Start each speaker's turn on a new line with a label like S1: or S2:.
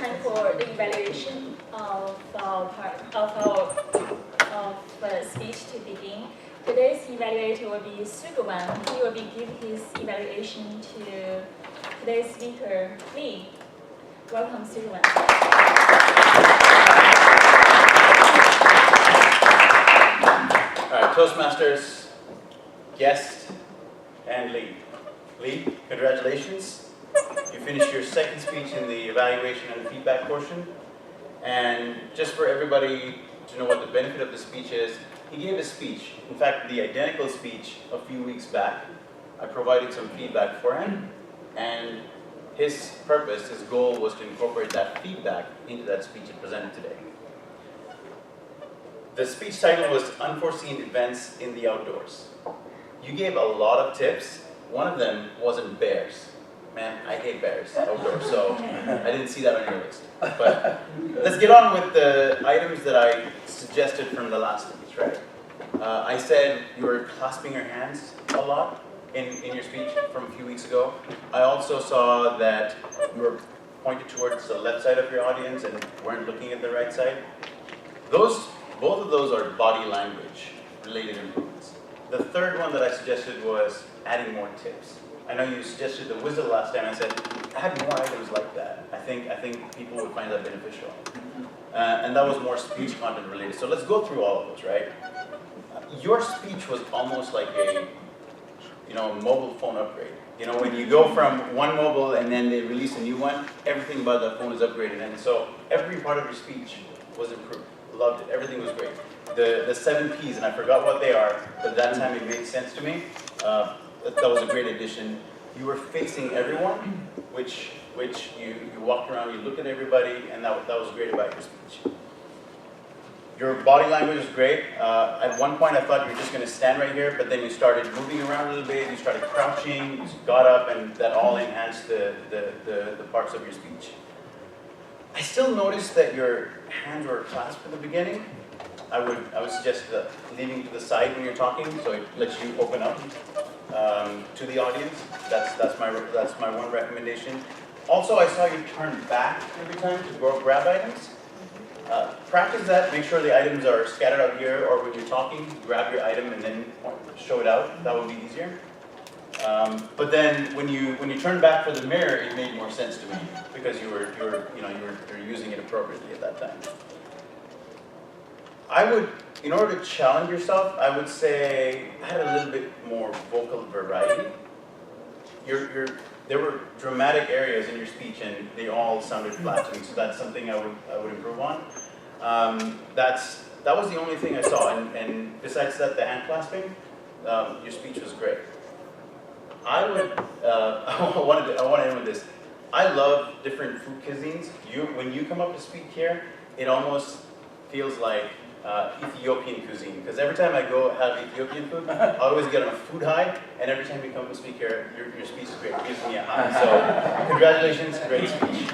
S1: time for the evaluation of our speech to begin. Today's evaluator will be Sugavan. He will be giving his evaluation to today's speaker, Lee. Welcome, Sugavan.
S2: All right, Toastmasters, guest, and Lee. Lee, congratulations. You finished your second speech in the evaluation and feedback portion. And just for everybody to know what the benefit of the speech is, he gave a speech, in fact, the identical speech a few weeks back. I provided some feedback for him, and his purpose, his goal was to incorporate that feedback into that speech he presented today. The speech title was Unforeseen Events in the Outdoors. You gave a lot of tips. One of them wasn't bears. Man, I hate bears outdoors, so I didn't see that on your list. But let's get on with the items that I suggested from the last speech, right? I said you were clasping your hands a lot in your speech from a few weeks ago. I also saw that you were pointed towards the left side of your audience and weren't looking at the right side. Both of those are body language related improvements. The third one that I suggested was adding more tips. I know you suggested the whistle last time. I said, add more items like that. I think people would find that beneficial. And that was more speech content related. So let's go through all of those, right? Your speech was almost like a, mobile phone upgrade. When you go from one mobile and then they release a new one, everything about that phone is upgraded. And so every part of your speech was improved. Loved it. Everything was great. The 7 Ps, and I forgot what they are, but that time it made sense to me. That was a great addition. You were facing everyone, which you walked around, you looked at everybody, and that was great about your speech. Your body language was great. At one point I thought you were just going to stand right here, but then you started moving around a little bit, you started crouching, you got up, and that all enhanced the parts of your speech. I still noticed that your hands were clasped at the beginning. I would suggest leaving to the side when you're talking, so it lets you open up to the audience. That's my one recommendation. Also, I saw you turn back every time to go grab items. Practice that. Make sure the items are scattered out here, or when you're talking, grab your item and then show it out. That would be easier. But then when you turn back for the mirror, it made more sense to me because you were using it appropriately at that time. In order to challenge yourself, I would say add a little bit more vocal variety. There were dramatic areas in your speech, and they all sounded flat to me. So that's something I would improve on. That was the only thing I saw, and besides that, the hand clasping, your speech was great. I want to end with this. I love different food cuisines. When you come up to speak here, it almost feels like Ethiopian cuisine, because every time I go have Ethiopian food, I always get on a food high, and every time you come to speak here, your speech is great. It gives me a high. So congratulations, great speech.